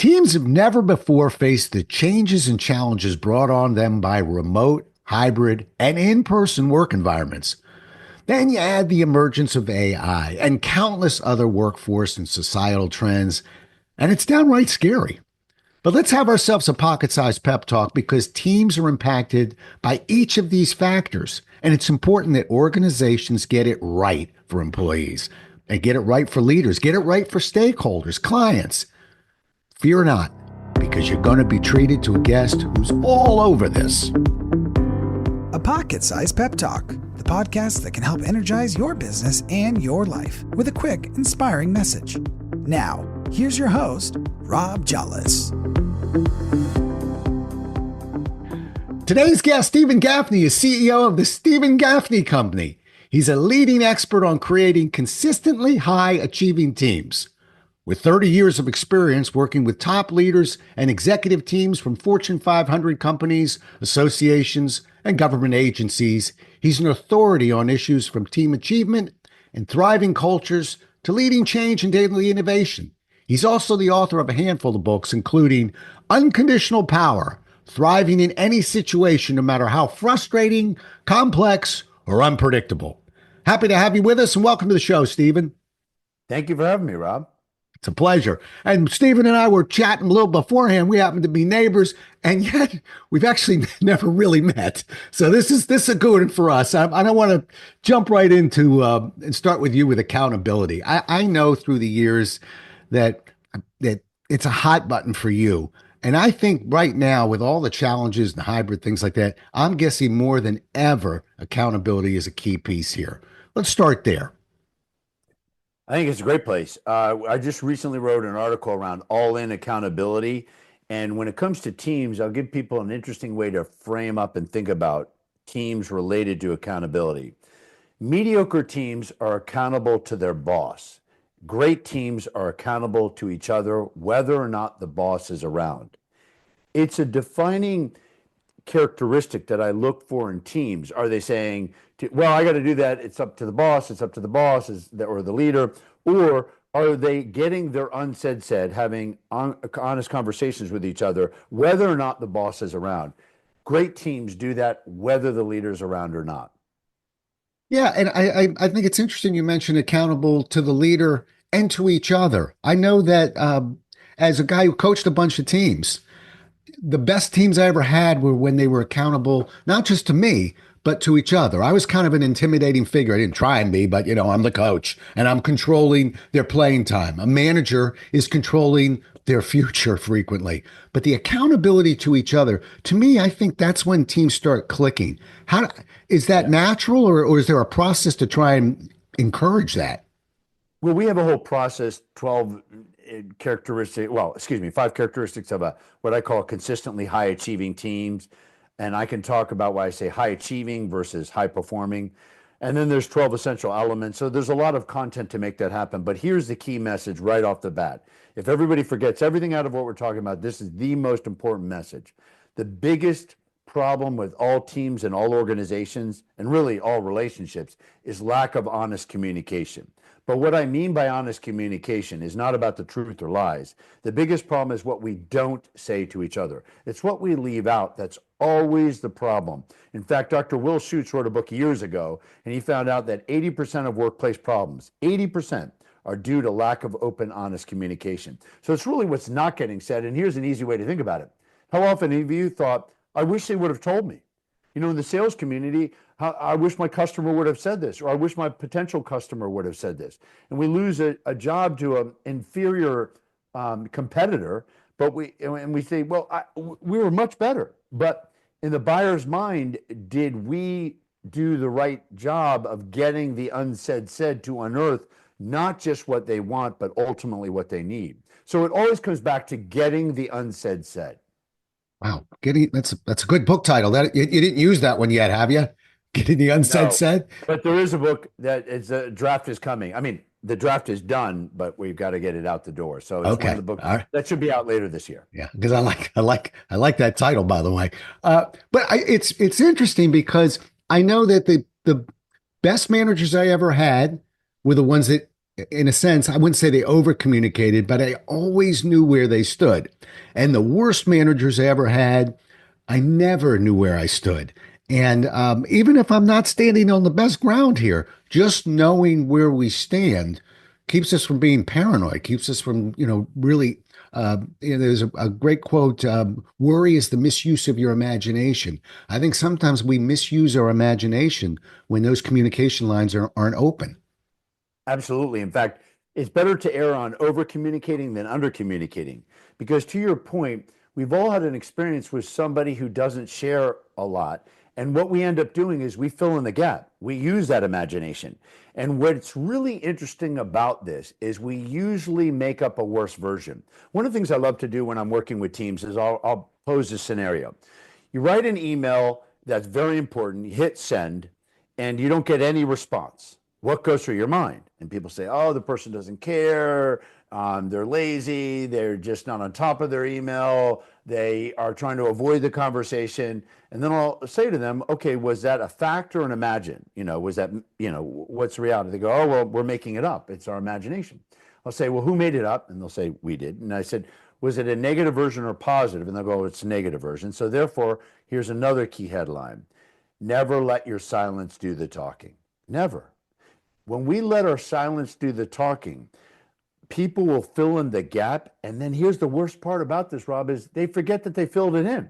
Teams have never before faced the changes and challenges brought on them by remote, hybrid, and in-person work environments. Then you add the emergence of AI and countless other workforce and societal trends, and it's downright scary. But let's have ourselves a pocket-sized pep talk because teams are impacted by each of these factors, and it's important that organizations get it right for employees and get it right for leaders, get it right for stakeholders, clients. Fear not, because you're going to be treated to a guest who's all over this. A Pocket Sized Pep Talk, the podcast that can help energize your business and your life with a quick, inspiring message. Now, here's your host, Rob Jolles. Today's guest, Stephen Gaffney, is CEO of the Stephen Gaffney Company. He's a leading expert on creating consistently high-achieving teams. With 30 years of experience working with top leaders and executive teams from Fortune 500 companies, associations, and government agencies, he's an authority on issues from team achievement and thriving cultures to leading change and daily innovation. He's also the author of a handful of books, including Unconditional Power, Thriving in Any Situation, no matter how frustrating, complex, or unpredictable. Happy to have you with us, and welcome to the show, Stephen. Thank you for having me, Rob. It's a pleasure. And Stephen and I were chatting a little beforehand. We happen to be neighbors, and yet we've actually never really met. So this is a good one for us. I don't want to jump right into and start with you with accountability. I know through the years that it's a hot button for you. And I think right now, with all the challenges and hybrid things like that, I'm guessing more than ever, accountability is a key piece here. Let's start there. I think it's a great place. I just recently wrote an article around all-in accountability. And when it comes to teams, I'll give people an interesting way to frame up and think about teams related to accountability. Mediocre teams are accountable to their boss. Great teams are accountable to each other, whether or not the boss is around. It's a defining characteristic that I look for in teams. Are they saying, well, I got to do that, it's up to the boss, or the leader, or are they getting their unsaid said, having honest conversations with each other, whether or not the boss is around? Great teams do that, whether the leader's around or not. Yeah, and I think it's interesting you mentioned accountable to the leader and to each other. I know that as a guy who coached a bunch of teams, the best teams I ever had were when they were accountable, not just to me, but to each other. I was kind of an intimidating figure. I didn't try and be, but I'm the coach and I'm controlling their playing time. A manager is controlling their future frequently, but the accountability to each other, to me, I think that's when teams start clicking. Is that natural or is there a process to try and encourage that? Well, we have a whole process, 5 characteristics of what I call consistently high achieving teams. And I can talk about why I say high achieving versus high performing. And then there's 12 essential elements. So there's a lot of content to make that happen. But here's the key message right off the bat. If everybody forgets everything out of what we're talking about, this is the most important message. The biggest problem with all teams and all organizations, and really all relationships, is lack of honest communication. But what I mean by honest communication is not about the truth or lies. The biggest problem is what we don't say to each other. It's what we leave out that's always the problem. In fact, Dr. Will Schutz wrote a book years ago, and he found out that 80% of workplace problems, 80%, are due to lack of open, honest communication. So it's really what's not getting said, and here's an easy way to think about it. How often have you thought, I wish they would have told me? In the sales community, I wish my customer would have said this, or I wish my potential customer would have said this. And we lose a job to an inferior competitor, but we say, well, we were much better. But in the buyer's mind, did we do the right job of getting the unsaid said to unearth not just what they want, but ultimately what they need? So it always comes back to getting the unsaid said. Wow, that's a good book title. That you didn't use that one yet, have you? Getting the unsaid said. But there is a book that a draft is coming. I mean, the draft is done, but we've got to get it out the door. So it's one of the books that should be out later this year. Yeah, because I like that title, by the way. It's interesting because I know that the best managers I ever had were the ones that in a sense, I wouldn't say they over communicated, but I always knew where they stood. And the worst managers I ever had, I never knew where I stood. And even if I'm not standing on the best ground here, just knowing where we stand keeps us from being paranoid, keeps us from, really. There's a great quote, worry is the misuse of your imagination. I think sometimes we misuse our imagination when those communication lines aren't open. Absolutely. In fact, it's better to err on over communicating than under communicating. Because to your point, we've all had an experience with somebody who doesn't share a lot. And what we end up doing is we fill in the gap. We use that imagination. And what's really interesting about this is we usually make up a worse version. One of the things I love to do when I'm working with teams is I'll pose a scenario. You write an email that's very important, you hit send, and you don't get any response. What goes through your mind? And people say, oh, the person doesn't care. They're lazy. They're just not on top of their email. They are trying to avoid the conversation. And then I'll say to them, okay, was that a fact or an imagine? Was that, what's the reality? They go, oh, well, we're making it up. It's our imagination. I'll say, well, who made it up? And they'll say, we did. And I said, was it a negative version or positive? And they'll go, it's a negative version. So therefore, here's another key headline. Never let your silence do the talking. Never. When we let our silence do the talking, people will fill in the gap. And then here's the worst part about this, Rob, is they forget that they filled it in.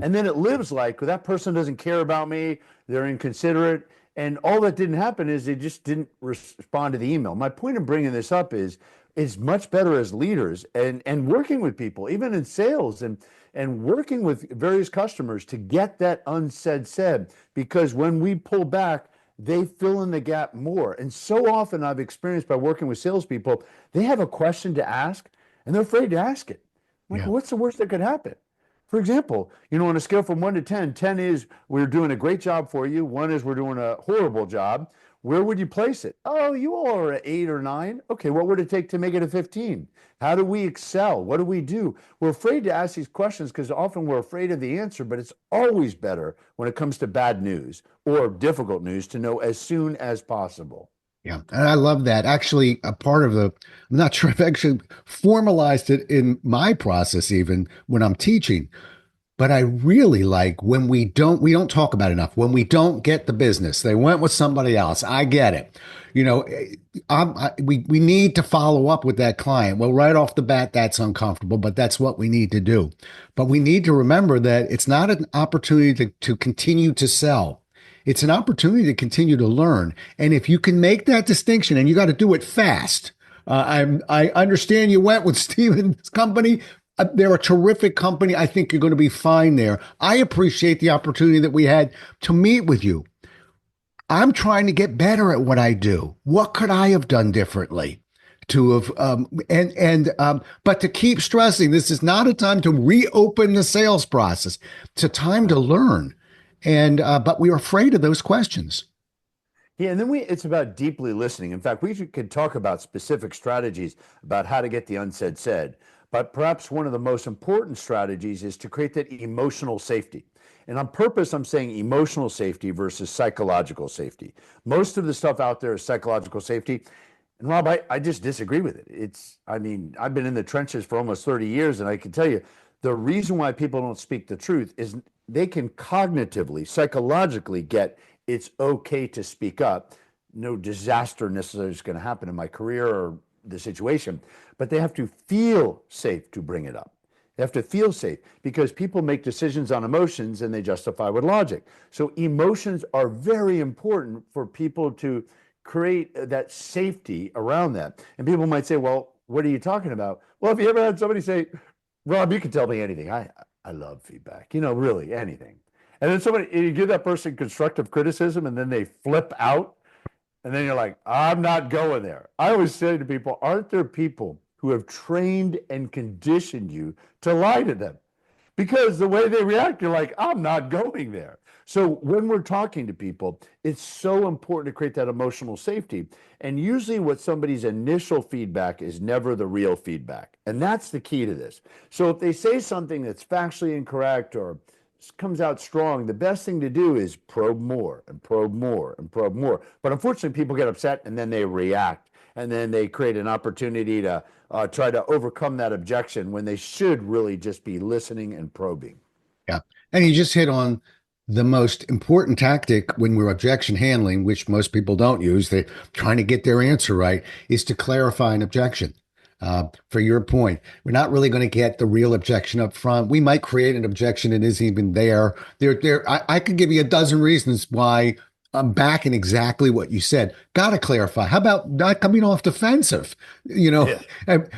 And then it lives like, well, that person doesn't care about me. They're inconsiderate. And all that didn't happen is they just didn't respond to the email. My point in bringing this up is it's much better as leaders and working with people, even in sales and working with various customers to get that unsaid said. Because when we pull back, they fill in the gap more. And so often I've experienced by working with salespeople, they have a question to ask and they're afraid to ask it. Like, Yeah. what's the worst that could happen? For example, on a scale from 1 to 10, 10 is we're doing a great job for you. 1 is we're doing a horrible job. Where would you place it? Oh, you all are at 8 or 9. Okay, what would it take to make it a 15? How do we excel? What do we do? We're afraid to ask these questions because often we're afraid of the answer, but it's always better when it comes to bad news or difficult news to know as soon as possible. Yeah, and I love that. Actually, a part of I'm not sure if I actually formalized it in my process, even when I'm teaching, but I really like when we don't talk about it enough. When we don't get the business, they went with somebody else. I get it. You know, we need to follow up with that client. Well, right off the bat, that's uncomfortable, but that's what we need to do. But we need to remember that it's not an opportunity to continue to sell. It's an opportunity to continue to learn. And if you can make that distinction, and you got to do it fast. I understand you went with Steven's company. They're a terrific company. I think you're going to be fine there. I appreciate the opportunity that we had to meet with you. I'm trying to get better at what I do. What could I have done differently? To have but to keep stressing, this is not a time to reopen the sales process. It's a time to learn, and but we're afraid of those questions. Yeah, and then it's about deeply listening. In fact, could talk about specific strategies about how to get the unsaid said. But perhaps one of the most important strategies is to create that emotional safety. And on purpose, I'm saying emotional safety versus psychological safety. Most of the stuff out there is psychological safety. And Rob, I just disagree with it. I've been in the trenches for almost 30 years, and I can tell you the reason why people don't speak the truth is they can cognitively, psychologically get it's okay to speak up. No disaster necessarily is going to happen in my career or the situation, but they have to feel safe to bring it up. They have to feel safe because people make decisions on emotions and they justify with logic. So emotions are very important for people to create that safety around that. And people might say, well, what are you talking about? Well, if you ever had somebody say, Rob, you can tell me anything. I love feedback, really anything. And then you give that person constructive criticism and then they flip out. And then you're like, I'm not going there. I always say to people, aren't there people who have trained and conditioned you to lie to them? Because the way they react, you're like, I'm not going there. So when we're talking to people, it's so important to create that emotional safety. And usually what somebody's initial feedback is never the real feedback. And that's the key to this. So if they say something that's factually incorrect or comes out strong, the best thing to do is probe more and probe more and probe more. But unfortunately, people get upset and then they react. and then they create an opportunity to try to overcome that objection when they should really just be listening and probing. Yeah. And you just hit on the most important tactic when we're objection handling, which most people don't use. They're trying to get their answer right, is to clarify an objection. For your point, we're not really going to get the real objection up front. We might create an objection that isn't even there. I could give you a dozen reasons why I'm backing exactly what you said. Got to clarify. How about not coming off defensive? Yeah.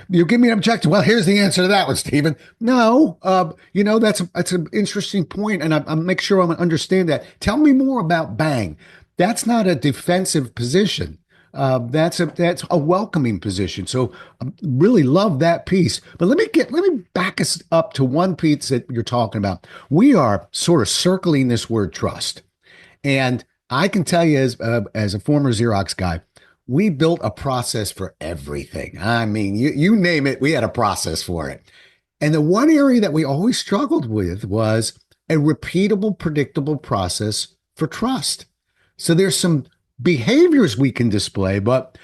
You give me an objection. Well, here's the answer to that one, Stephen. No, that's an interesting point, and I make sure I understand that. Tell me more about bang. That's not a defensive position. That's a welcoming position. So really love that piece. But let me back us up to one piece that you're talking about. We are sort of circling this word trust, and I can tell you as a former Xerox guy, we built a process for everything. I mean, you name it, we had a process for it. And the one area that we always struggled with was a repeatable, predictable process for trust. So there's some behaviors we can display, but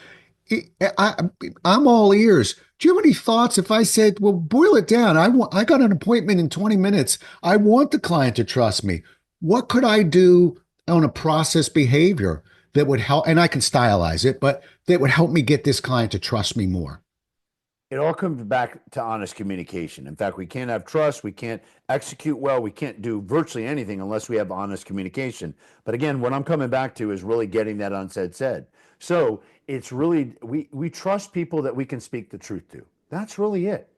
I'm all ears. Do you have any thoughts if I said, well, boil it down? I got an appointment in 20 minutes. I want the client to trust me. What could I do on a process behavior that would help? And I can stylize it, but that would help me get this client to trust me more. It all comes back to honest communication. In fact, we can't have trust. We can't execute well. We can't do virtually anything unless we have honest communication. But again, what I'm coming back to is really getting that unsaid said. So it's really, we trust people that we can speak the truth to. That's really it.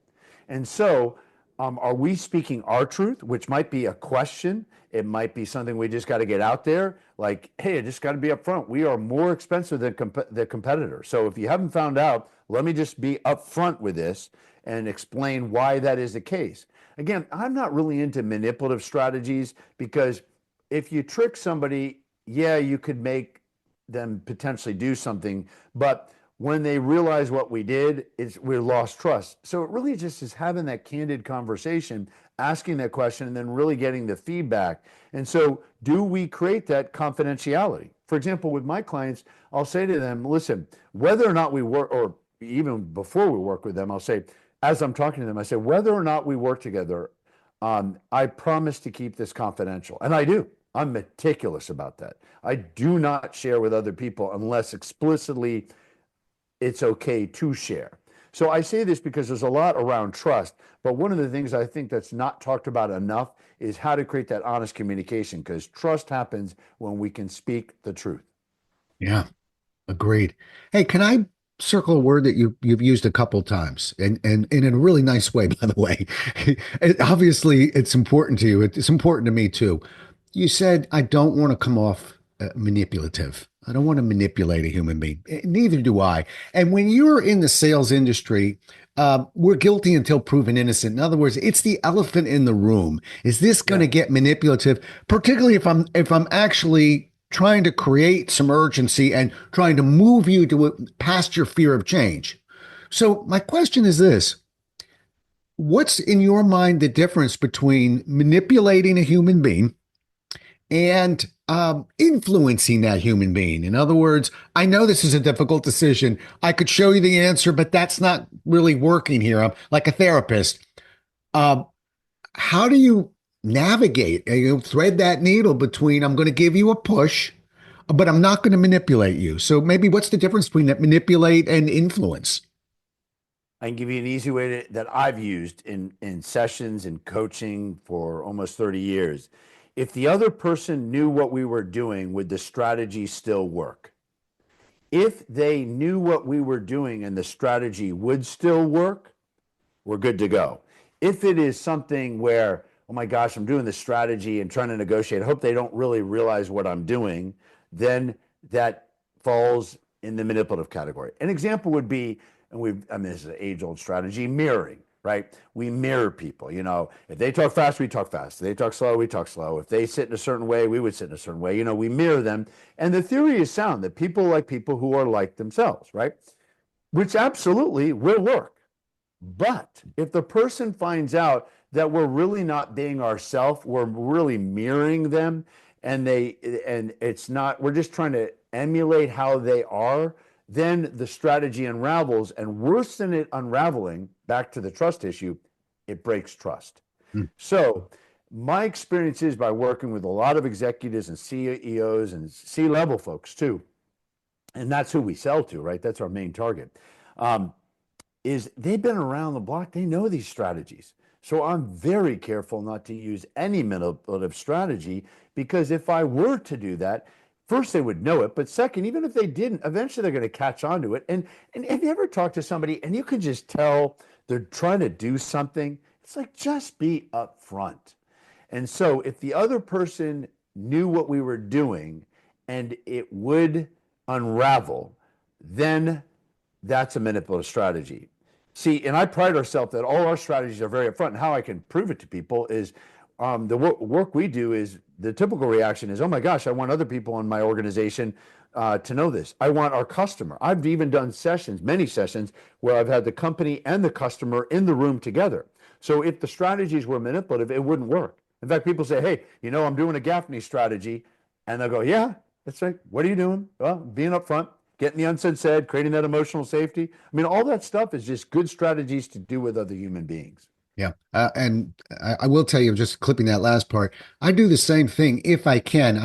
And so are we speaking our truth, which might be a question? It might be something we just got to get out there. Like, hey, I just got to be upfront. We are more expensive than the competitor. So if you haven't found out, let me just be upfront with this and explain why that is the case. Again, I'm not really into manipulative strategies because if you trick somebody, yeah, you could make them potentially do something, but when they realize what we did, we lost trust. So it really just is having that candid conversation, asking that question, and then really getting the feedback. And so do we create that confidentiality? For example, with my clients, I'll say to them, listen, whether or not we work, or even before we work with them, I'll say, as I'm talking to them, I say, whether or not we work together, I promise to keep this confidential. And I do. I'm meticulous about that. I do not share with other people unless explicitly it's okay to share. So I say this because there's a lot around trust, but one of the things I think that's not talked about enough is how to create that honest communication, because trust happens when we can speak the truth. Yeah, agreed. Hey, can I circle a word that you've used a couple times and in a really nice way, by the way? Obviously, it's important to you. It's important to me too. You said, I don't want to come off manipulative. I don't want to manipulate a human being. Neither do I. And when you're in the sales industry, we're guilty until proven innocent. In other words, it's the elephant in the room. Is this going to get manipulative? Particularly if I'm actually trying to create some urgency and trying to move you to past your fear of change. So my question is this: what's in your mind the difference between manipulating a human being and influencing that human being? In other words, I know this is a difficult decision. I could show you the answer, but that's not really working here. I'm like a therapist. How do you navigate, thread that needle between I'm going to give you a push, but I'm not going to manipulate you? So maybe what's the difference between that manipulate and influence? I can give you an easy way that I've used in sessions and coaching for almost 30 years. If the other person knew what we were doing, would the strategy still work? If they knew what we were doing and the strategy would still work, we're good to go. If it is something where, oh my gosh, I'm doing the strategy and trying to negotiate, I hope they don't really realize what I'm doing, then that falls in the manipulative category. An example would be, this is an age-old strategy, mirroring. Right? We mirror people. If they talk fast, we talk fast. If they talk slow, we talk slow. If they sit in a certain way, we would sit in a certain way. We mirror them. And the theory is sound that people like people who are like themselves, right? Which absolutely will work. But if the person finds out that we're really not being ourselves, we're really mirroring them, and it's not, we're just trying to emulate how they are, then the strategy unravels. And worse than it unraveling, back to the trust issue, it breaks trust. So my experience is by working with a lot of executives and CEOs and C-level folks too, and that's who we sell to, right? That's our main target. Is they've been around the block. They know these strategies. So I'm very careful not to use any manipulative strategy, because if I were to do that, first they would know it, but second, even if they didn't, eventually they're going to catch on to it. And have you ever talked to somebody and you can just tell they're trying to do something? It's like, just be upfront. And so if the other person knew what we were doing and it would unravel, then that's a manipulative strategy. See, and I pride ourselves that all our strategies are very upfront. And how I can prove it to people is the work we do is the typical reaction is, oh my gosh, I want other people in my organization to know this. I want our customer. I've even done sessions, many sessions, where I've had the company and the customer in the room together. So if the strategies were manipulative, it wouldn't work. In fact, people say, hey, I'm doing a Gaffney strategy. And they'll go, yeah, that's right. What are you doing? Well, being upfront, getting the unsaid said, creating that emotional safety. I mean, all that stuff is just good strategies to do with other human beings. Yeah. And I will tell you, just clipping that last part, I do the same thing if I can.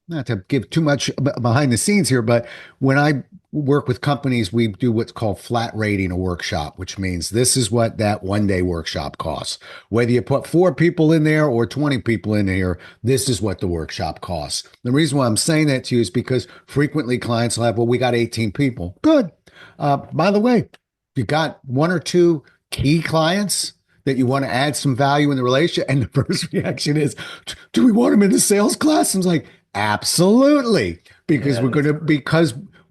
Not to give too much behind the scenes here, but when I work with companies, we do what's called flat rating a workshop, which means this is what that 1-day workshop costs. Whether you put 4 people in there or 20 people in here, this is what the workshop costs. The reason why I'm saying that to you is because frequently clients will have, well, we got 18 people. Good. By the way, you got 1 or 2 key clients that you want to add some value in the relationship, and the first reaction is, do we want them in the sales class? I was like, absolutely, because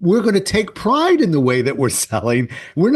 we're going to take pride in the way that we're selling. We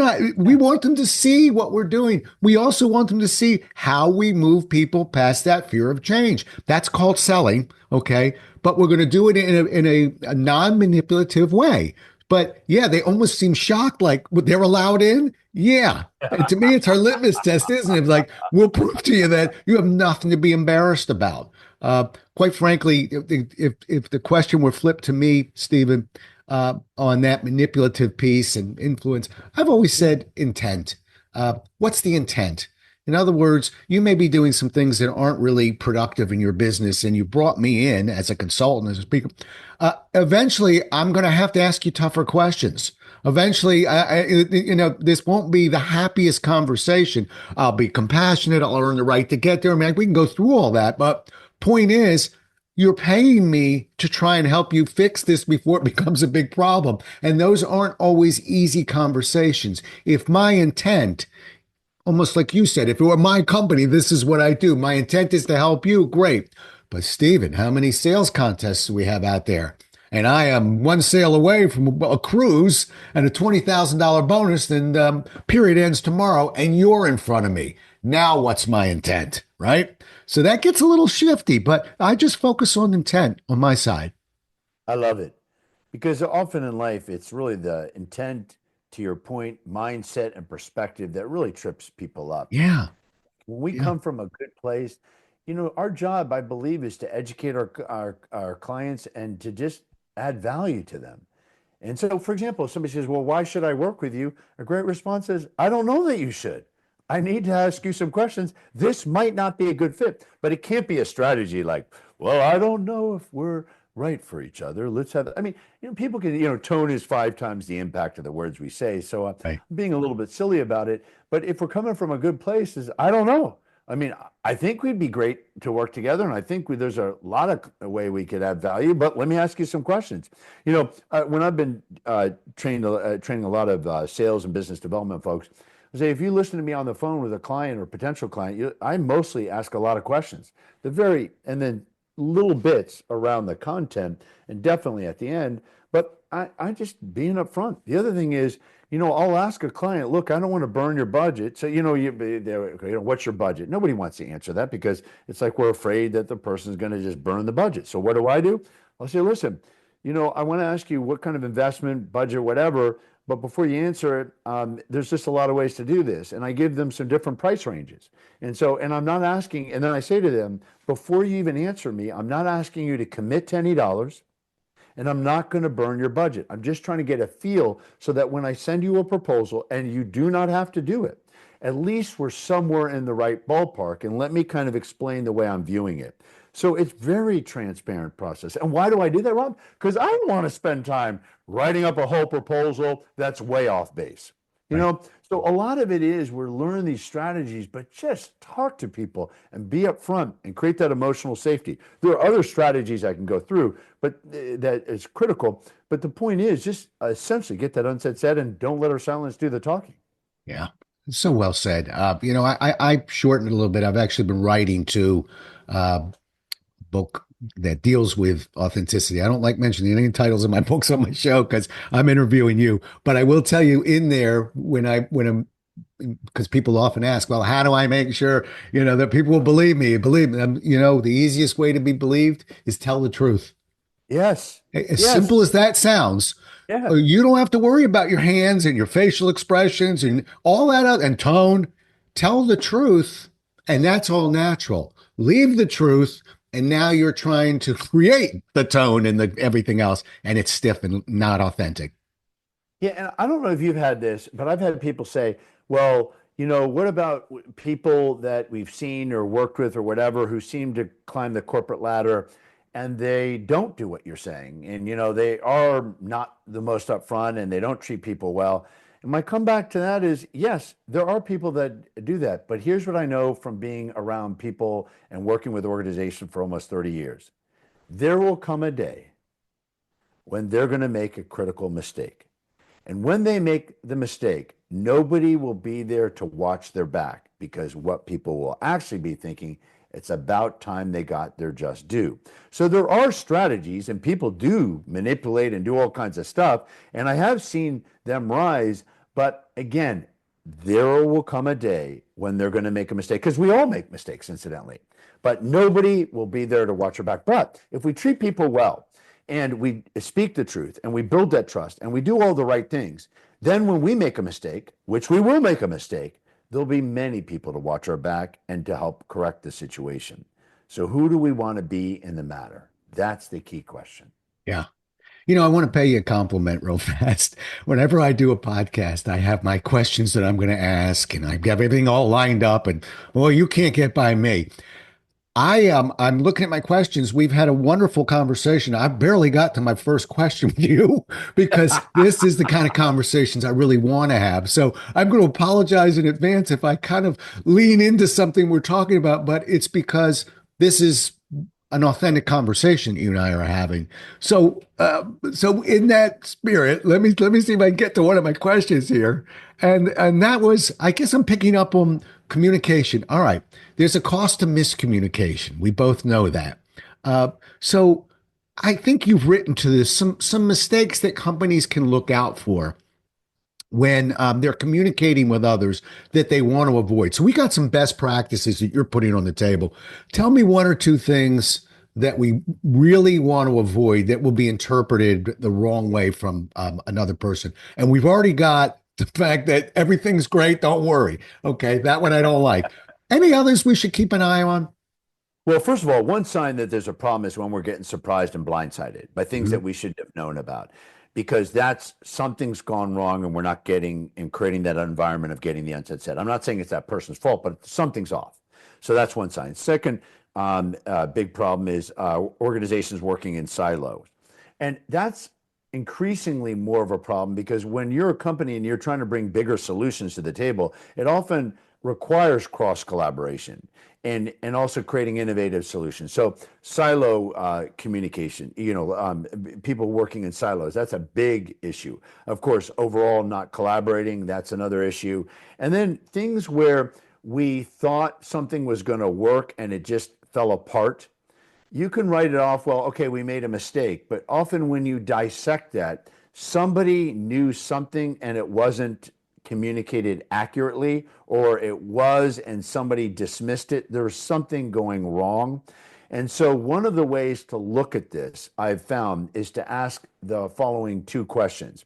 want them to see what we're doing. We also want them to see how we move people past that fear of change. That's called selling. Okay. But we're going to do it in a non-manipulative way. But yeah, they almost seem shocked, like they're allowed in. Yeah. And to me, it's our litmus test, isn't it? Like, we'll prove to you that you have nothing to be embarrassed about. Quite frankly, if the question were flipped to me, Stephen, on that manipulative piece and influence, I've always said intent. What's the intent? In other words, you may be doing some things that aren't really productive in your business, and you brought me in as a consultant, as a speaker. Eventually, I'm going to have to ask you tougher questions. Eventually, this won't be the happiest conversation. I'll be compassionate. I'll earn the right to get there. I mean, we can go through all that, but point is, you're paying me to try and help you fix this before it becomes a big problem. And those aren't always easy conversations. If my intent, almost like you said, if it were my company, this is what I do. My intent is to help you. Great. But Stephen, how many sales contests do we have out there? And I am 1 sale away from a cruise and a $20,000 bonus, and period ends tomorrow, and you're in front of me. Now what's my intent, right? So that gets a little shifty, but I just focus on intent on my side. I love it, because often in life, it's really the intent, to your point, mindset and perspective that really trips people up. Yeah. When we come from a good place, our job, I believe, is to educate our clients and to just add value to them. And so, for example, if somebody says, well, why should I work with you? A great response is, I don't know that you should. I need to ask you some questions. This might not be a good fit, but it can't be a strategy like, well, I don't know if we're right for each other. Let's have, people can, tone is 5 times the impact of the words we say. So I'm being a little bit silly about it. But if we're coming from a good place, is I don't know. I mean, I think we'd be great to work together, and I think there's a lot of way we could add value. But let me ask you some questions. When I've been training a lot of sales and business development folks, I say, if you listen to me on the phone with a client or potential client, I mostly ask a lot of questions. And then little bits around the content, and definitely at the end. But I just being upfront. The other thing is, I'll ask a client, look, I don't want to burn your budget. So, what's your budget? Nobody wants to answer that, because it's like we're afraid that the person's going to just burn the budget. So what do? I'll say, listen, I want to ask you what kind of investment, budget, whatever. But before you answer it, there's just a lot of ways to do this. And I give them some different price ranges. And I'm not asking, and then I say to them, before you even answer me, I'm not asking you to commit to any dollars. and I'm not going to burn your budget. I'm just trying to get a feel so that when I send you a proposal and you do not have to do it, at least we're somewhere in the right ballpark, and let me kind of explain the way I'm viewing it. So it's very transparent process. And why do I do that, Rob? Because I don't want to spend time writing up a whole proposal that's way off base. You Right. know, so a lot of it is we're learning these strategies, but just talk to people and be upfront and create that emotional safety. There are other strategies I can go through, but that is critical. But the point is just essentially get that unsaid said and don't let our silence do the talking. Yeah. So well said. I shortened it a little bit. I've actually been writing to book that deals with authenticity. I don't like mentioning any titles of my books on my show because I'm interviewing you, but I will tell you in there when I'm because people often ask, well, how do I make sure, that people will believe me? Believe me. The easiest way to be believed is tell the truth. Yes. As Yes. simple as that sounds, Yeah. you don't have to worry about your hands and your facial expressions and all that and tone. Tell the truth, and that's all natural. Leave the truth, and now you're trying to create the tone and the everything else, and it's stiff and not authentic. Yeah, and I don't know if you've had this, but I've had people say, well, what about people that we've seen or worked with or whatever who seem to climb the corporate ladder and they don't do what you're saying. And, they are not the most upfront and they don't treat people well. And my comeback to that is, yes, there are people that do that. But here's what I know from being around people and working with organizations for almost 30 years. There will come a day when they're going to make a critical mistake. And when they make the mistake, nobody will be there to watch their back because what people will actually be thinking, it's about time they got their just due. So there are strategies and people do manipulate and do all kinds of stuff. And I have seen them rise. But again, there will come a day when they're going to make a mistake because we all make mistakes, incidentally. But nobody will be there to watch our back. But if we treat people well, and we speak the truth and we build that trust and we do all the right things, then when we make a mistake, which we will make a mistake, there'll be many people to watch our back and to help correct the situation. So who do we want to be in the matter? That's the key question. Yeah. I want to pay you a compliment real fast. Whenever I do a podcast, I have my questions that I'm going to ask and I've got everything all lined up and, well, you can't get by me. I'm looking at my questions. We've had a wonderful conversation. I barely got to my first question with you because this is the kind of conversations I really want to have. So I'm going to apologize in advance if I kind of lean into something we're talking about, but it's because this is an authentic conversation you and I are having. So in that spirit, let me see if I can get to one of my questions here, and that was, I guess I'm picking up on communication. All right, there's a cost to miscommunication. We both know that. So I think you've written to this some mistakes that companies can look out for when they're communicating with others that they want to avoid. So we got some best practices that you're putting on the table. Tell me one or two things that we really want to avoid that will be interpreted the wrong way from another person. And we've already got the fact that everything's great. Don't worry. Okay. That one I don't like. Any others we should keep an eye on? Well, first of all, one sign that there's a problem is when we're getting surprised and blindsided by things that we should have known about, because that's something's gone wrong and we're not getting and creating that environment of getting the unsaid said. I'm not saying it's that person's fault, but something's off. So that's one sign. Second, big problem is organizations working in silos. And that's increasingly more of a problem because when you're a company and you're trying to bring bigger solutions to the table, it often requires cross collaboration and also creating innovative solutions. So silo communication, people working in silos, that's a big issue. Of course, overall not collaborating, that's another issue. And then things where we thought something was going to work and it just fell apart. You can write it off, well, okay, we made a mistake. But often when you dissect that, somebody knew something and it wasn't communicated accurately, or it was and somebody dismissed it. There's something going wrong. And so one of the ways to look at this, I've found, is to ask the following two questions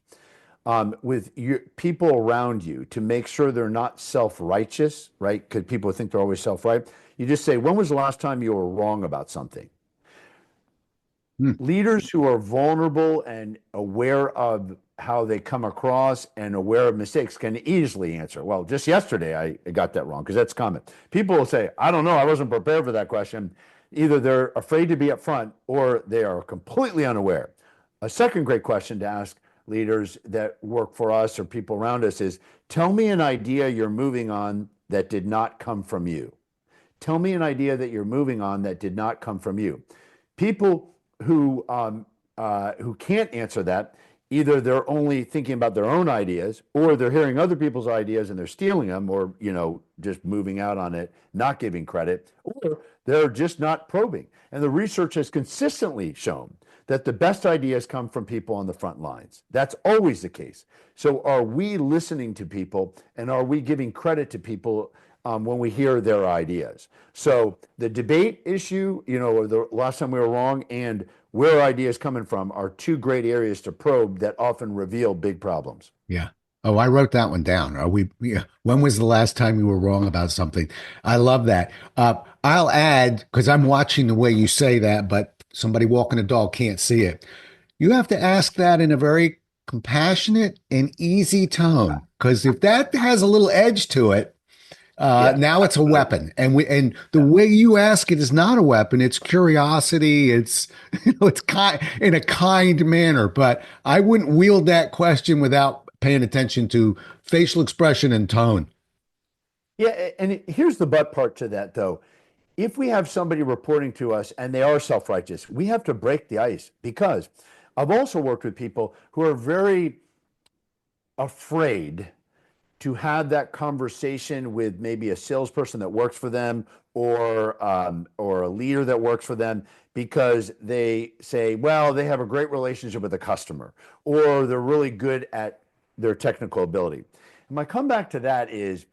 with your people around you to make sure they're not self-righteous, right? Because people think they're always self-right. You just say, when was the last time you were wrong about something? Hmm. Leaders who are vulnerable and aware of how they come across and aware of mistakes can easily answer. Well, just yesterday I got that wrong, because that's common. People will say, I don't know, I wasn't prepared for that question. Either they're afraid to be upfront or they are completely unaware. A second great question to ask leaders that work for us or people around us is, tell me an idea you're moving on that did not come from you. Tell me an idea that you're moving on that did not come from you. People who can't answer that, either they're only thinking about their own ideas, or they're hearing other people's ideas and they're stealing them, or just moving out on it, not giving credit, or they're just not probing. And the research has consistently shown that the best ideas come from people on the front lines. That's always the case. So are we listening to people, and are we giving credit to people when we hear their ideas? So the debate issue, or the last time we were wrong, and where ideas coming from are two great areas to probe that often reveal big problems. Yeah. Oh, I wrote that one down. Yeah. When was the last time you were wrong about something? I love that. I'll add, because I'm watching the way you say that, but somebody walking a dog can't see it. You have to ask that in a very compassionate and easy tone, because if that has a little edge to it, Yeah, now it's a weapon, and the yeah. way you ask it is not a weapon. It's curiosity. It's it's kind in a kind manner. But I wouldn't wield that question without paying attention to facial expression and tone. Yeah, and here's the but part to that, though. If we have somebody reporting to us and they are self-righteous, we have to break the ice, because I've also worked with people who are very afraid to have that conversation with maybe a salesperson that works for them, or a leader that works for them, because they say, well, they have a great relationship with the customer, or they're really good at their technical ability. And my comeback to that is,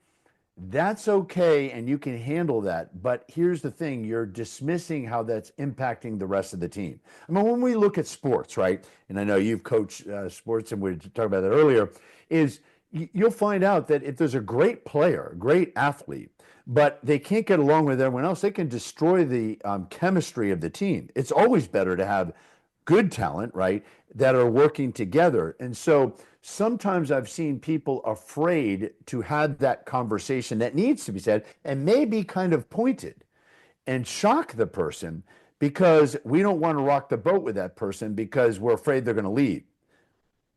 that's okay, and you can handle that. But here's the thing, you're dismissing how that's impacting the rest of the team. I mean, when we look at sports, right? And I know you've coached sports, and we talked about that earlier, is you'll find out that if there's a great player, great athlete, but they can't get along with everyone else, they can destroy the chemistry of the team. It's always better to have good talent, right, that are working together. And so sometimes I've seen people afraid to have that conversation that needs to be said, and maybe kind of pointed, and shock the person, because we don't want to rock the boat with that person because we're afraid they're going to leave.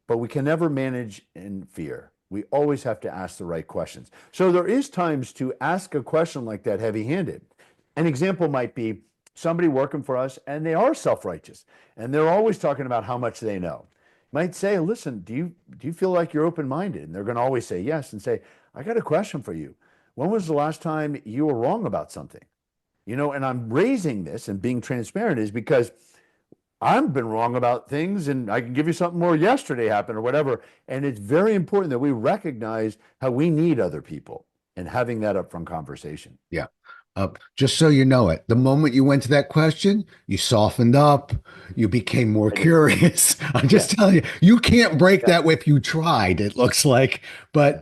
But we can never manage in fear. We always have to ask the right questions. So there is times to ask a question like that heavy-handed. An example might be somebody working for us, and they are self-righteous, and they're always talking about how much they know. Might say, listen, do you feel like you're open-minded? And they're going to always say yes, and say, I got a question for you. When was the last time you were wrong about something? And I'm raising this and being transparent is because I've been wrong about things, and I can give you something more yesterday happened or whatever. And it's very important that we recognize how we need other people, and having that upfront conversation. Yeah. Just so you know it, the moment you went to that question, you softened up, you became more curious. I'm just telling you, you can't break that if you tried, it looks like. But,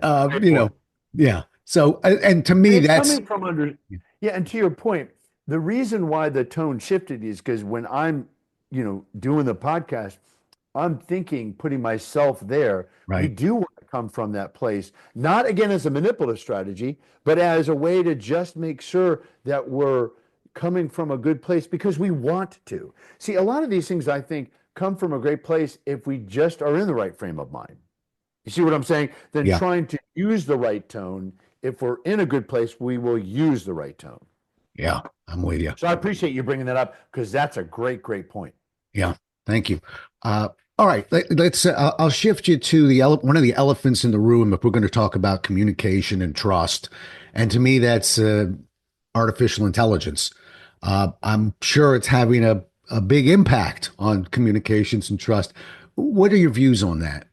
yeah. So, and to me, And it's that's, coming from under, yeah. And to your point, the reason why the tone shifted is because when I'm, doing the podcast, I'm thinking, putting myself there. We right. do want to come from that place, not again as a manipulative strategy, but as a way to just make sure that we're coming from a good place because we want to. See, a lot of these things I think come from a great place if we just are in the right frame of mind. You see what I'm saying? Then Yeah. trying to use the right tone. If we're in a good place, we will use the right tone. Yeah. I'm with you. So I appreciate you bringing that up, because that's a great, great point. Yeah. Thank you. All right. Let's, I'll shift you to one of the elephants in the room if we're going to talk about communication and trust. And to me, that's artificial intelligence. I'm sure it's having a big impact on communications and trust. What are your views on that?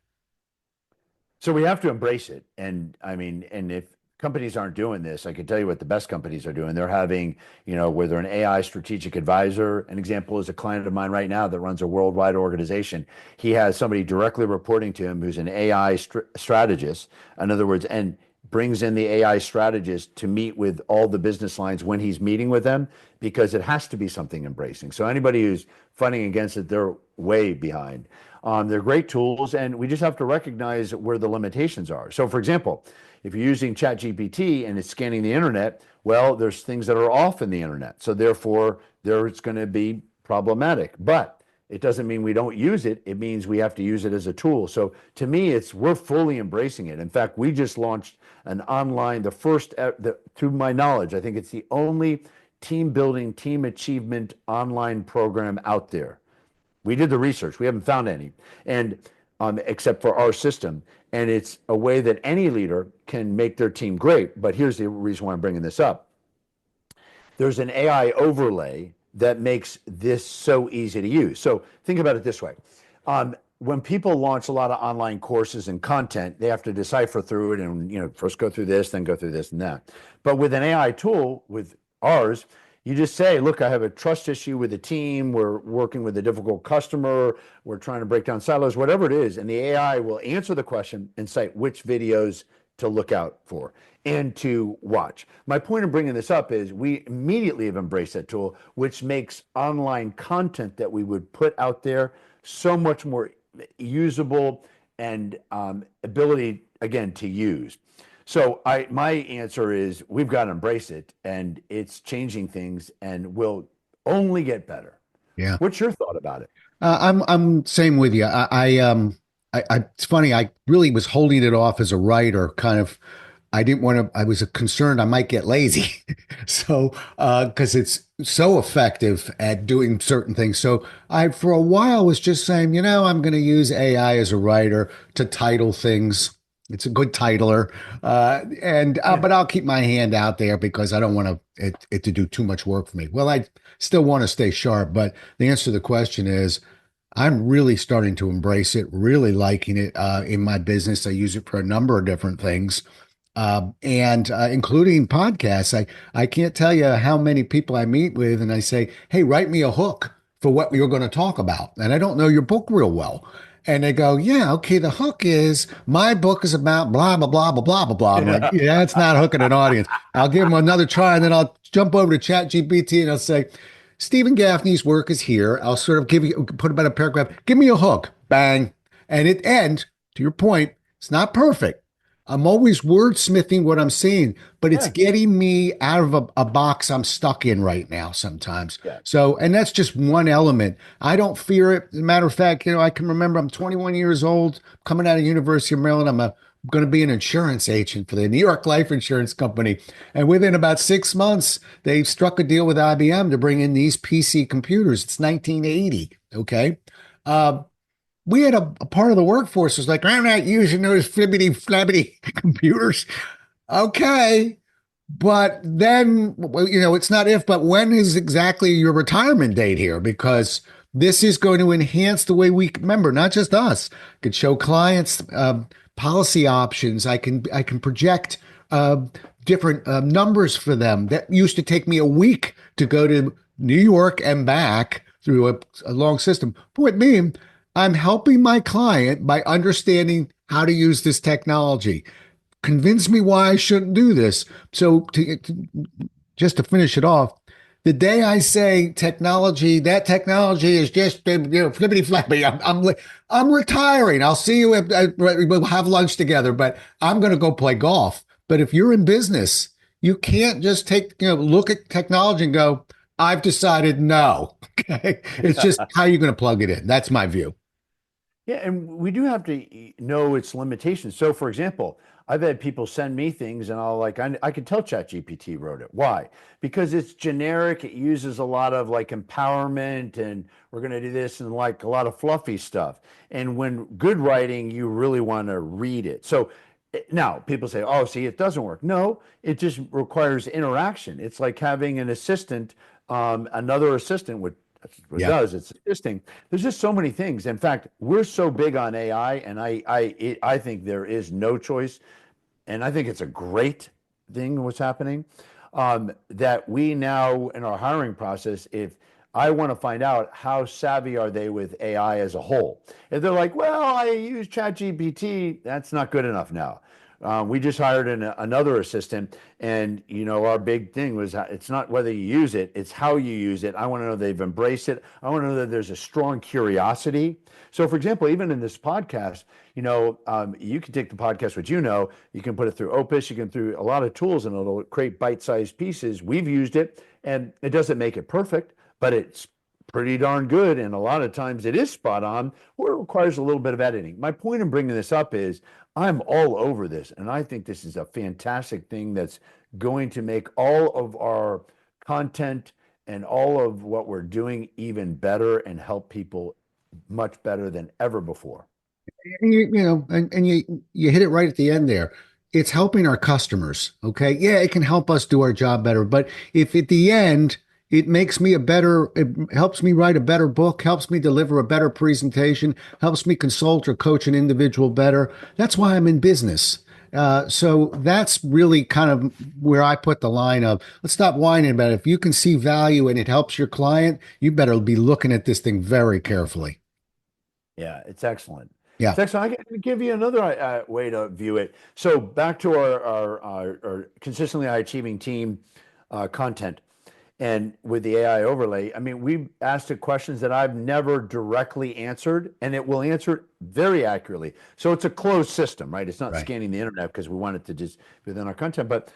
So we have to embrace it. And I mean, and if companies aren't doing this, I can tell you what the best companies are doing. They're having, where they're an AI strategic advisor. An example is a client of mine right now that runs a worldwide organization. He has somebody directly reporting to him who's an AI strategist. In other words, and brings in the AI strategist to meet with all the business lines when he's meeting with them, because it has to be something embracing. So anybody who's fighting against it, they're way behind. They're great tools, and we just have to recognize where the limitations are. So, for example, if you're using ChatGPT and it's scanning the internet, well, there's things that are off in the internet. So therefore, it's going to be problematic. But it doesn't mean we don't use it. It means we have to use it as a tool. So to me, we're fully embracing it. In fact, we just launched an online, to my knowledge, I think it's the only team building, team achievement online program out there. We did the research. We haven't found any, and except for our system. And it's a way that any leader can make their team great. But here's the reason why I'm bringing this up. There's an AI overlay that makes this so easy to use. So think about it this way. When people launch a lot of online courses and content, they have to decipher through it and, first go through this, then go through this and that. But with an AI tool, with ours, you just say, look, I have a trust issue with the team. We're working with a difficult customer. We're trying to break down silos, whatever it is. And the AI will answer the question and cite which videos to look out for and to watch. My point of bringing this up is we immediately have embraced that tool, which makes online content that we would put out there so much more usable and ability, again, to use. So my answer is we've got to embrace it, and it's changing things and will only get better. Yeah. What's your thought about it? I'm same with you. It's funny. I really was holding it off as a writer, kind of. I didn't want to, I was concerned I might get lazy. So, because it's so effective at doing certain things. So for a while was just saying, I'm going to use AI as a writer to title things. It's a good titler. But I'll keep my hand out there because I don't want it to do too much work for me. Well, I still want to stay sharp, but the answer to the question is I'm really starting to embrace it, really liking it in my business. I use it for a number of different things. And including podcasts. I can't tell you how many people I meet with and I say, hey, write me a hook for what you're going to talk about. And I don't know your book real well. And they go, yeah, okay, the hook is my book is about blah, blah, blah, blah, blah, blah, blah. I'm like, yeah, it's not hooking an audience. I'll give them another try and then I'll jump over to ChatGPT and I'll say, Stephen Gaffney's work is here. I'll sort of put about a paragraph, give me a hook, bang. And to your point, it's not perfect. I'm always wordsmithing what I'm seeing, but it's getting me out of a box I'm stuck in right now sometimes. Yeah. So, and that's just one element. I don't fear it. As a matter of fact, I can remember I'm 21 years old, coming out of University of Maryland. I'm going to be an insurance agent for the New York Life Insurance Company. And within about 6 months, they struck a deal with IBM to bring in these PC computers. It's 1980. Okay. We had a part of the workforce was like, I'm not using those flibbity computers. Okay. But then, it's not if, but when is exactly your retirement date here? Because this is going to enhance the way we remember, not just us. I could show clients policy options. I can project different numbers for them. That used to take me a week to go to New York and back through a long system. Point being, I'm helping my client by understanding how to use this technology. Convince me why I shouldn't do this. So just to finish it off, the day I say that technology is just flippity flappy. I'm retiring. I'll see you. We'll have lunch together, but I'm going to go play golf. But if you're in business, you can't just look at technology and go, I've decided no. Okay, it's just how you're going to plug it in. That's my view. Yeah, and we do have to know its limitations. So, for example, I've had people send me things and I can tell ChatGPT wrote it. Why? Because it's generic. It uses a lot of empowerment and we're going to do this and a lot of fluffy stuff. And when good writing, you really want to read it. So now people say, oh, see, it doesn't work. No, it just requires interaction. It's like having an assistant, another assistant with it does. It's interesting. There's just so many things. In fact, we're so big on AI, and I think there is no choice, and I think it's a great thing what's happening. That we now in our hiring process, if I want to find out how savvy are they with AI as a whole, if they're like, well, I use ChatGPT, that's not good enough now. We just hired another assistant, and our big thing was it's not whether you use it, it's how you use it. I want to know they've embraced it. I want to know that there's a strong curiosity. So, for example, even in this podcast, you can take the podcast, which you can put it through Opus, you can through a lot of tools, and it'll create bite-sized pieces. We've used it, and it doesn't make it perfect, but it's pretty darn good. And a lot of times it is spot on, or it requires a little bit of editing. My point in bringing this up is I'm all over this, and I think this is a fantastic thing that's going to make all of our content and all of what we're doing even better and help people much better than ever before. And you hit it right at the end there. It's helping our customers. Okay. Yeah, it can help us do our job better. But if at the end, it helps me write a better book, helps me deliver a better presentation, helps me consult or coach an individual better. That's why I'm in business. So that's really kind of where I put the line of, let's stop whining about it. If you can see value and it helps your client, you better be looking at this thing very carefully. Yeah, it's excellent. Yeah. It's excellent. I can give you another way to view it. So back to our consistently high achieving team content. And with the AI overlay, I mean, we've asked it questions that I've never directly answered, and it will answer it very accurately. So it's a closed system, right? It's not scanning the internet because we want it to just be within our content. But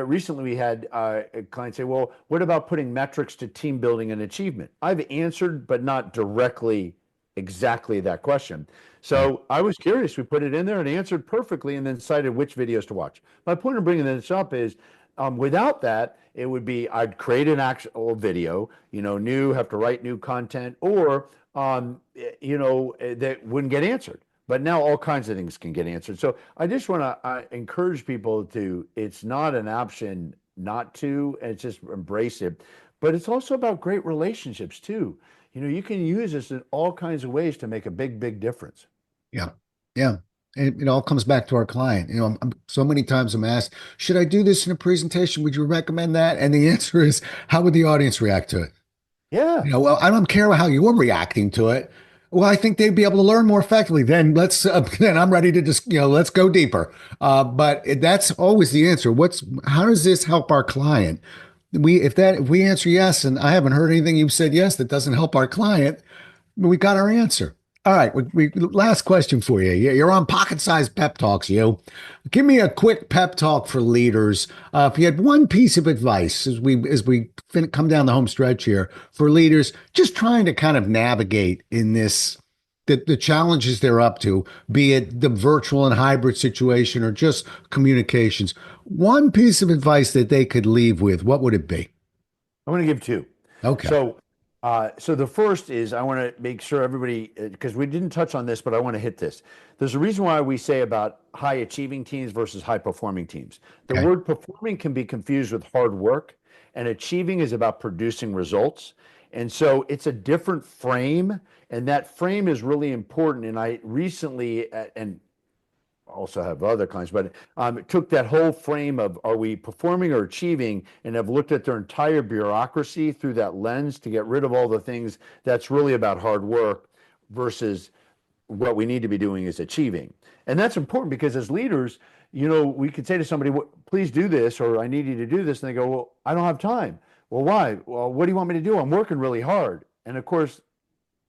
recently we had a client say, well, what about putting metrics to team building and achievement? I've answered, but not directly exactly that question. So I was curious. We put it in there and answered perfectly and then cited which videos to watch. My point of bringing this up is without that, it would be I'd create an actual video, have to write new content, or, that wouldn't get answered. But now all kinds of things can get answered. So I just want to encourage people it's not an option not to, and it's just embrace it. But it's also about great relationships too. You can use this in all kinds of ways to make a big, big difference. Yeah. Yeah. And it all comes back to our client. So many times I'm asked, should I do this in a presentation? Would you recommend that? And the answer is, how would the audience react to it? Yeah. Well, I don't care how you're reacting to it. Well, I think they'd be able to learn more effectively. Then then I'm ready to just, let's go deeper. But that's always the answer. How does this help our client? If we answer yes, and I haven't heard anything you've said yes that doesn't help our client, we got our answer. All right, last question for you. You're on Pocket Sized Pep Talks. Give me a quick pep talk for leaders. If you had one piece of advice as we come down the home stretch here for leaders, just trying to kind of navigate in this the challenges they're up to, be it the virtual and hybrid situation or just communications. One piece of advice that they could leave with, what would it be? I'm going to give two. Okay. So the first is I want to make sure everybody, because we didn't touch on this, but I want to hit this. There's a reason why we say about high achieving teams versus high performing teams. The word performing can be confused with hard work, and achieving is about producing results. And so it's a different frame, and that frame is really important. And I recently, and also have other clients, but took that whole frame of are we performing or achieving, and have looked at their entire bureaucracy through that lens to get rid of all the things that's really about hard work versus what we need to be doing is achieving. And that's important because as leaders, we could say to somebody, please do this, or I need you to do this. And they go, well, I don't have time. Well, why? Well, what do you want me to do? I'm working really hard. And of course,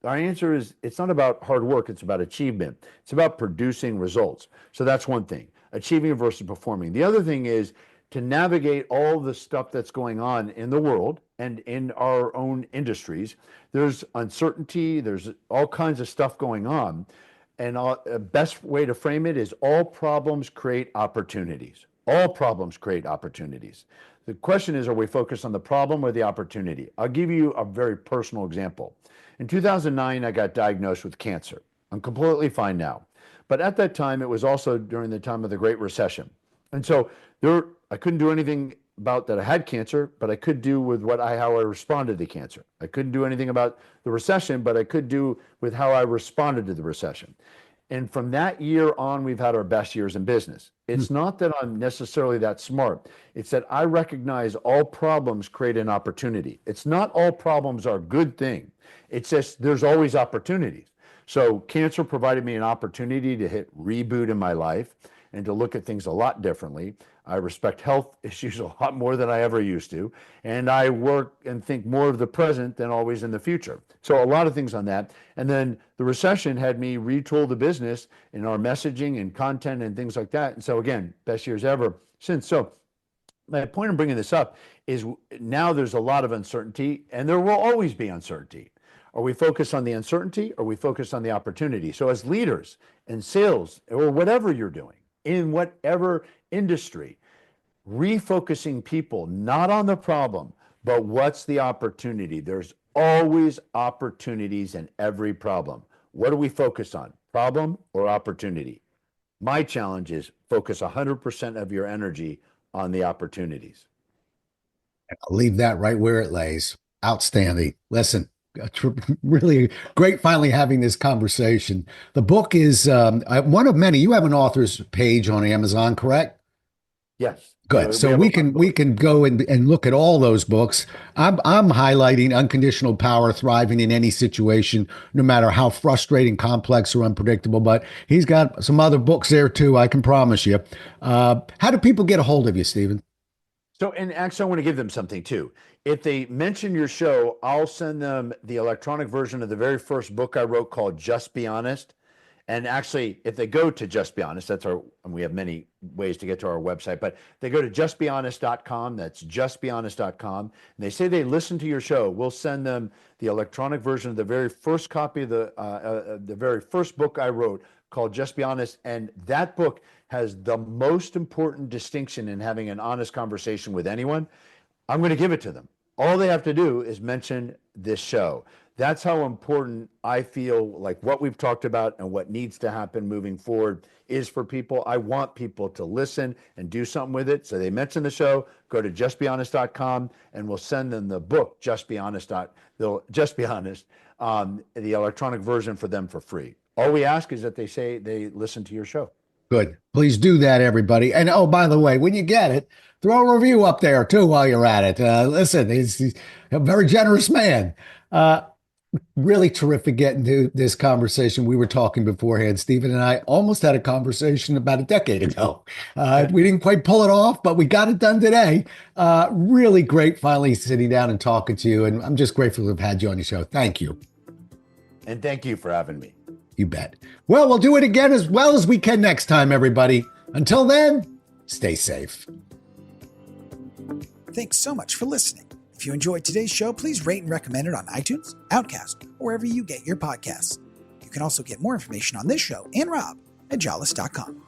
our answer is it's not about hard work, it's about achievement. It's about producing results. So that's one thing, achieving versus performing. The other thing is to navigate all the stuff that's going on in the world and in our own industries. There's uncertainty, there's all kinds of stuff going on. And the best way to frame it is all problems create opportunities. All problems create opportunities. The question is, are we focused on the problem or the opportunity? I'll give you a very personal example. In 2009, I got diagnosed with cancer. I'm completely fine now. But at that time, it was also during the time of the Great Recession. And so I couldn't do anything about that I had cancer, but I could do with how I responded to cancer. I couldn't do anything about the recession, but I could do with how I responded to the recession. And from that year on, we've had our best years in business. It's not that I'm necessarily that smart. It's that I recognize all problems create an opportunity. It's not all problems are a good thing. It's just there's always opportunities. So cancer provided me an opportunity to hit reboot in my life. and to look at things a lot differently. I respect health issues a lot more than I ever used to. And I work and think more of the present than always in the future. So a lot of things on that. And then the recession had me retool the business in our messaging and content and things like that. And so again, best years ever since. So my point in bringing this up is now there's a lot of uncertainty, and there will always be uncertainty. Are we focused on the uncertainty, or are we focused on the opportunity? So as leaders in sales or whatever you're doing, in whatever industry, refocusing people not on the problem, but what's the opportunity? There's always opportunities in every problem. What do we focus on? Problem or opportunity? My challenge is focus 100% of your energy on the opportunities. I'll leave that right where it lays. Outstanding. Listen, really great finally having this conversation. The book is one of many. You have an author's page on Amazon, correct? Yes. Good. So we can go and look at all those books. I'm highlighting Unconditional Power, Thriving in Any Situation, no matter how frustrating, complex, or unpredictable. But he's got some other books there too, I can promise you. How do people get a hold of you, Stephen? So, and actually I want to give them something too. If they mention your show, I'll send them the electronic version of the very first book I wrote called Just Be Honest. And actually, if they go to Just Be Honest, and we have many ways to get to our website, but they go to justbehonest.com, that's justbehonest.com, and they say they listen to your show, we'll send them the electronic version of the very first copy of the very first book I wrote called Just Be Honest. And that book has the most important distinction in having an honest conversation with anyone. I'm going to give it to them. All they have to do is mention this show. That's how important I feel like what we've talked about and what needs to happen moving forward is for people. I want people to listen and do something with it. So they mention the show, go to justbehonest.com, and we'll send them the book, Just Be Honest, the electronic version for them for free. All we ask is that they say they listen to your show. Good. Please do that, everybody. And oh, by the way, when you get it, throw a review up there too while you're at it. Listen, he's a very generous man. Really terrific getting to this conversation. We were talking beforehand. Stephen and I almost had a conversation about a decade ago. We didn't quite pull it off, but we got it done today. Really great finally sitting down and talking to you. And I'm just grateful to have had you on the show. Thank you. And thank you for having me. You bet. Well, we'll do it again as well as we can next time, everybody. Until then, stay safe. Thanks so much for listening. If you enjoyed today's show, please rate and recommend it on iTunes, Outcast, or wherever you get your podcasts. You can also get more information on this show and Rob at jollis.com.